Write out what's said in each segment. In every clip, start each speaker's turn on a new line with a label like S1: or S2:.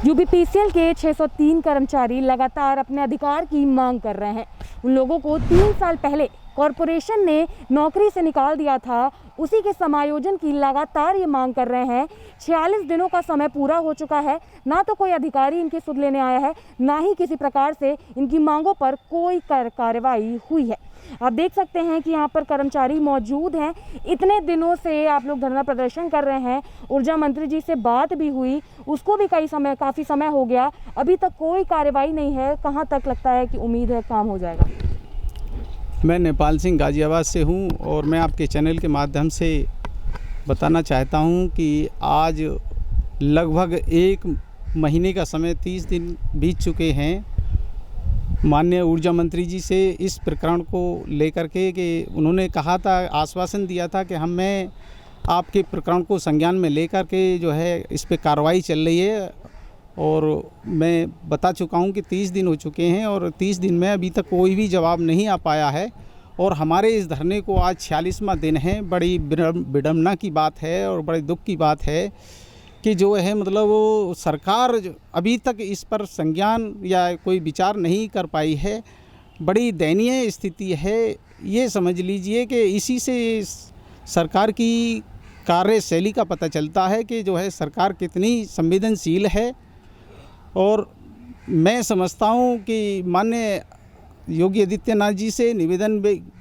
S1: UPPCL के 603 कर्मचारी लगातार अपने अधिकार की मांग कर रहे हैं। उन लोगों को 3 साल पहले कॉरपोरेशन ने नौकरी से निकाल दिया था, उसी के समायोजन की लगातार ये मांग कर रहे हैं। 46 दिनों का समय पूरा हो चुका है, ना तो कोई अधिकारी इनकी सुध लेने आया है, ना ही किसी प्रकार से इनकी मांगों पर कोई कार्रवाई हुई है। आप देख सकते हैं कि यहाँ पर कर्मचारी मौजूद हैं। इतने दिनों से आप लोग धरना प्रदर्शन कर रहे हैं। ऊर्जा मंत्री जी से बात भी हुई, उसको भी काफ़ी समय हो गया, अभी तक कोई कार्रवाई नहीं है। कहाँ तक लगता है कि उम्मीद है काम हो जाएगा?
S2: मैं नेपाल सिंह गाजियाबाद से हूँ और मैं आपके चैनल के माध्यम से बताना चाहता हूँ कि आज लगभग 1 महीने का समय 30 दिन बीत चुके हैं माननीय ऊर्जा मंत्री जी से इस प्रकरण को लेकर के कि उन्होंने कहा था, आश्वासन दिया था कि मैं आपके प्रकरण को संज्ञान में लेकर के जो है इस पे कार्रवाई चल रही है। और मैं बता चुका हूं कि 30 दिन हो चुके हैं और 30 दिन में अभी तक कोई भी जवाब नहीं आ पाया है। और हमारे इस धरने को आज 46वां दिन है। बड़ी विडंबना की बात है और बड़े दुख की बात है कि जो है मतलब वो सरकार अभी तक इस पर संज्ञान या कोई विचार नहीं कर पाई है। बड़ी दयनीय स्थिति है। ये समझ लीजिए कि इसी से सरकार की कार्यशैली का पता चलता है कि जो है सरकार कितनी संवेदनशील है। और मैं समझता हूँ कि माननीय योगी आदित्यनाथ जी से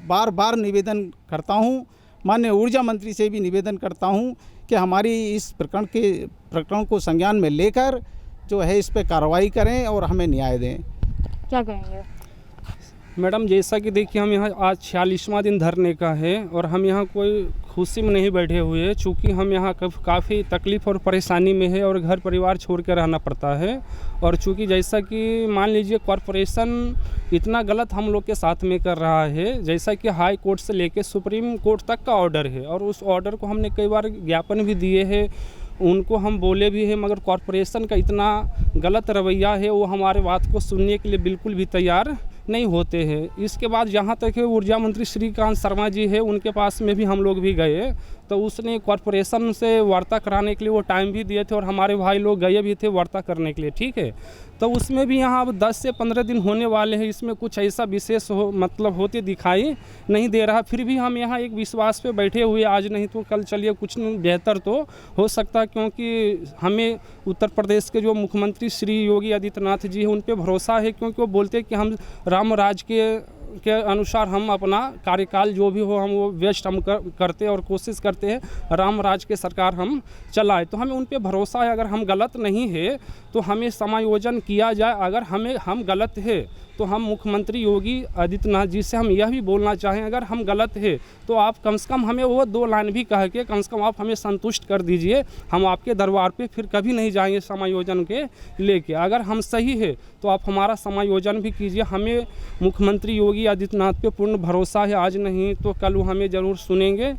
S2: बार बार निवेदन करता हूँ, माननीय ऊर्जा मंत्री से भी निवेदन करता हूँ कि हमारी इस प्रकरण को संज्ञान में लेकर जो है इस पर कार्रवाई करें और हमें न्याय दें।
S1: क्या कहेंगे
S3: मैडम? जैसा कि देखिए, हम यहाँ आज 46वां दिन धरने का है और हम यहाँ कोई खुशी में नहीं बैठे हुए हैं, चूँकि हम यहाँ काफ़ी तकलीफ़ और परेशानी में है और घर परिवार छोड़ कर रहना पड़ता है। और चूँकि जैसा कि मान लीजिए कॉरपोरेशन इतना गलत हम लोग के साथ में कर रहा है, जैसा कि हाई कोर्ट से लेके सुप्रीम कोर्ट तक का ऑर्डर है और उस ऑर्डर को हमने कई बार ज्ञापन भी दिए हैं, उनको हम बोले भी हैं, मगर कॉरपोरेशन का इतना गलत रवैया है, वो हमारे बात को सुनने के लिए बिल्कुल भी तैयार नहीं होते हैं। इसके बाद जहाँ तक है ऊर्जा मंत्री श्रीकांत शर्मा जी है, उनके पास में भी हम लोग भी गए, तो उसने कॉरपोरेशन से वार्ता कराने के लिए वो टाइम भी दिए थे और हमारे भाई लोग गए भी थे वार्ता करने के लिए, ठीक है। तो उसमें भी यहाँ अब 10 से 15 दिन होने वाले हैं, इसमें कुछ ऐसा विशेष होते दिखाई नहीं दे रहा। फिर भी हम यहाँ एक विश्वास पे बैठे हुए, आज नहीं तो कल चलिए कुछ बेहतर तो हो सकता, क्योंकि हमें उत्तर प्रदेश के जो मुख्यमंत्री श्री योगी आदित्यनाथ जी हैं उन पे भरोसा है, क्योंकि वो बोलते हैं कि हम राम राज के अनुसार हम अपना कार्यकाल जो भी हो हम वो व्यस्त हम करते और कोशिश करते हैं राम राज के सरकार हम चलाए। तो हमें उन पे भरोसा है, अगर हम गलत नहीं है तो हमें समायोजन किया जाए। अगर हम गलत है तो हम मुख्यमंत्री योगी आदित्यनाथ जी से हम यह भी बोलना चाहें, अगर हम गलत है तो आप कम से कम हमें वो 2 लाइन भी कह के कम से कम आप हमें संतुष्ट कर दीजिए। हम आपके दरबार पे फिर कभी नहीं जाएंगे समायोजन के लेके। अगर हम सही है तो आप हमारा समायोजन भी कीजिए। हमें मुख्यमंत्री योगी आदित्यनाथ पे पूर्ण भरोसा है, आज नहीं तो कल वो हमें ज़रूर सुनेंगे।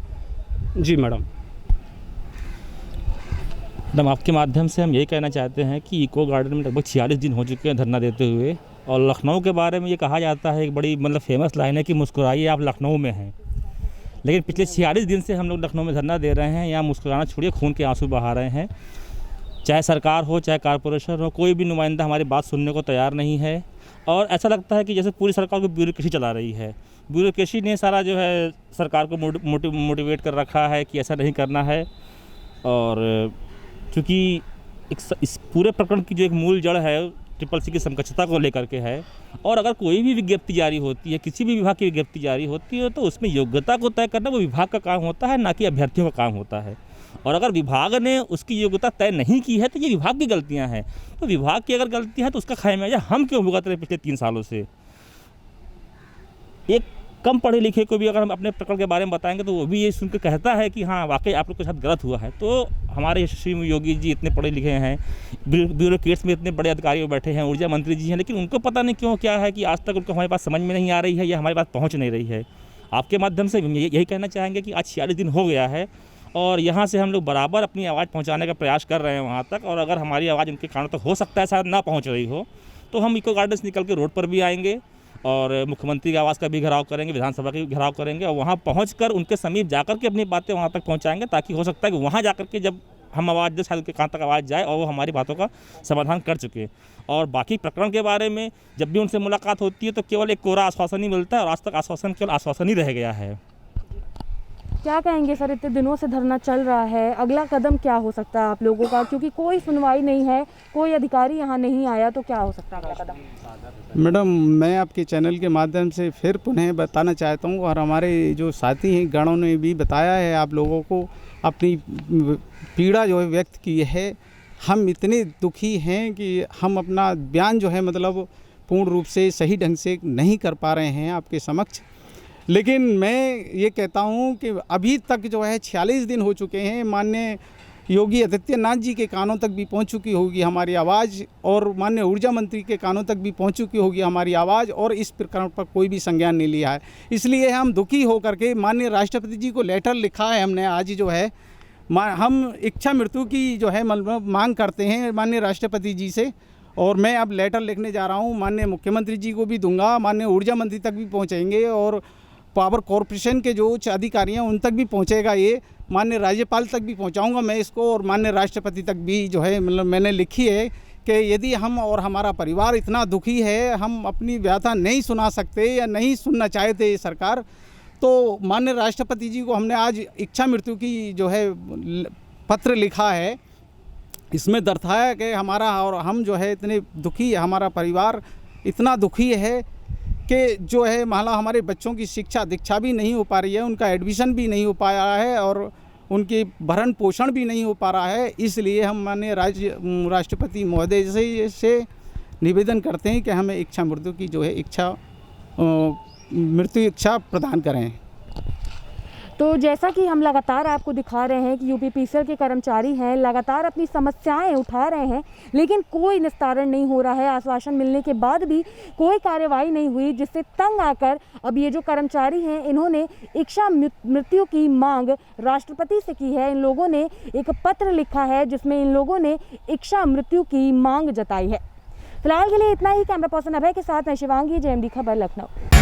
S3: जी मैडम।
S4: मैडम, आपके माध्यम से हम यही कहना चाहते हैं कि इको गार्डन में लगभग 46 दिन हो चुके हैं धरना देते हुए, और लखनऊ के बारे में ये कहा जाता है, एक बड़ी फेमस लाइन है कि मुस्कुराइए आप लखनऊ में हैं। लेकिन पिछले 46 दिन से हम लोग लखनऊ में धरना दे रहे हैं, यहाँ मुस्कुराना छोड़िए खून के आंसू बहा रहे हैं। चाहे सरकार हो चाहे कॉरपोरेशन हो, कोई भी नुमाइंदा हमारी बात सुनने को तैयार नहीं है। और ऐसा लगता है कि जैसे पूरी सरकार को ब्यूरोक्रेसी चला रही है। ब्यूरोक्रेसी ने सारा जो है सरकार को मोटिवेट कर रखा है कि ऐसा नहीं करना है। और चूँकि इस पूरे प्रकरण की जो एक मूल जड़ है CCC की समकक्षता को लेकर के है, और अगर कोई भी विज्ञप्ति जारी होती है, किसी भी विभाग की विज्ञप्ति जारी होती है, तो उसमें योग्यता को तय करना वो विभाग का काम होता है, ना कि अभ्यर्थियों का काम होता है। और अगर विभाग ने उसकी योग्यता तय नहीं की है तो ये विभाग की गलतियां हैं। तो विभाग की अगर गलती है तो उसका खामियाजा हम क्यों भुगत रहे पिछले 3 सालों से। एक कम पढ़े लिखे को भी अगर हम अपने प्रकरण के बारे में बताएंगे तो वो भी ये सुन के कहता है कि हाँ वाकई आप लोग के साथ गलत हुआ है। तो हमारे श्री योगी जी इतने पढ़े लिखे हैं, ब्यूरोक्रेट्स में इतने बड़े अधिकारी बैठे हैं, ऊर्जा मंत्री जी हैं, लेकिन उनको पता नहीं क्यों क्या है कि आज तक उनको हमारे पास समझ में नहीं आ रही है या हमारी बात पहुँच नहीं रही है। आपके माध्यम से यही कहना चाहेंगे कि आज 46 दिन हो गया है और यहाँ से हम लोग बराबर अपनी आवाज़ पहुँचाने का प्रयास कर रहे हैं वहाँ तक, और अगर हमारी आवाज़ उनके कानों तक हो सकता है शायद ना पहुँच रही हो, तो हम इको गार्डन से निकल के रोड पर भी आएंगे और मुख्यमंत्री के आवास का भी घेराव करेंगे, विधानसभा का भी घेराव करेंगे, और वहाँ पहुँचकर उनके समीप जाकर के अपनी बातें वहाँ तक पहुँचाएंगे, ताकि हो सकता है कि वहाँ जाकर के जब हम आवाज़ दें, शायद उनके कान तक आवाज़ जाए और वो हमारी बातों का समाधान कर चुके। और बाकी प्रकरण के बारे में जब भी उनसे मुलाकात होती है तो केवल एक कोरा आश्वासन ही मिलता है, और आज तक आश्वासन केवल आश्वासन ही रह गया है।
S1: क्या कहेंगे सर, इतने दिनों से धरना चल रहा है, अगला कदम क्या हो सकता है आप लोगों का? क्योंकि कोई सुनवाई नहीं है, कोई अधिकारी यहाँ नहीं आया, तो क्या हो सकता है अगला कदम?
S2: मैडम, मैं आपके चैनल के माध्यम से फिर पुनः बताना चाहता हूँ, और हमारे जो साथी हैं गणों ने भी बताया है आप लोगों को, अपनी पीड़ा जो है व्यक्त की है। हम इतने दुखी हैं कि हम अपना बयान जो है मतलब पूर्ण रूप से सही ढंग से नहीं कर पा रहे हैं आपके समक्ष। लेकिन मैं ये कहता हूँ कि अभी तक जो है 46 दिन हो चुके हैं, माननीय योगी आदित्यनाथ जी के कानों तक भी पहुंच चुकी होगी हमारी आवाज़, और माननीय ऊर्जा मंत्री के कानों तक भी पहुंच चुकी होगी हमारी आवाज़, और इस प्रकरण पर कोई भी संज्ञान नहीं लिया है। इसलिए हम दुखी होकर के माननीय राष्ट्रपति जी को लेटर लिखा है हमने आज जो है। हम इच्छा मृत्यु की जो है मांग करते हैं माननीय राष्ट्रपति जी से, और मैं अब लेटर लिखने जा रहा हूँ, माननीय मुख्यमंत्री जी को भी दूंगा, माननीय ऊर्जा मंत्री तक भी पहुँचेंगे, और पावर कॉरपोरेशन के जो उच्च अधिकारी हैं उन तक भी पहुंचेगा ये, माननीय राज्यपाल तक भी पहुंचाऊंगा मैं इसको, और माननीय राष्ट्रपति तक भी जो है मतलब मैंने लिखी है कि यदि हम और हमारा परिवार इतना दुखी है, हम अपनी व्यथा नहीं सुना सकते या नहीं सुनना चाहते सरकार, तो माननीय राष्ट्रपति जी को हमने आज इच्छा मृत्यु की जो है पत्र लिखा है। इसमें दर्शाया कि हमारा और हम जो है इतने दुखी, हमारा परिवार इतना दुखी है कि जो है माला हमारे बच्चों की शिक्षा दीक्षा भी नहीं हो पा रही है, उनका एडमिशन भी नहीं हो पाया है, और उनकी भरण पोषण भी नहीं हो पा रहा है। इसलिए हम माननीय राष्ट्रपति महोदय से निवेदन करते हैं कि हमें इच्छा मृत्यु की जो है मृत्यु इच्छा प्रदान करें।
S1: तो जैसा कि हम लगातार आपको दिखा रहे हैं कि यूपीपीसीएल के कर्मचारी हैं, लगातार अपनी समस्याएं उठा रहे हैं, लेकिन कोई निस्तारण नहीं हो रहा है। आश्वासन मिलने के बाद भी कोई कार्रवाई नहीं हुई, जिससे तंग आकर अब ये जो कर्मचारी हैं इन्होंने इच्छा मृत्यु की मांग राष्ट्रपति से की है। इन लोगों ने एक पत्र लिखा है जिसमें इन लोगों ने इच्छा मृत्यु की मांग जताई है। फिलहाल के लिए इतना ही। कैमरा पर्सन अभय के साथ मैं शिवांगी, JMD खबर, लखनऊ।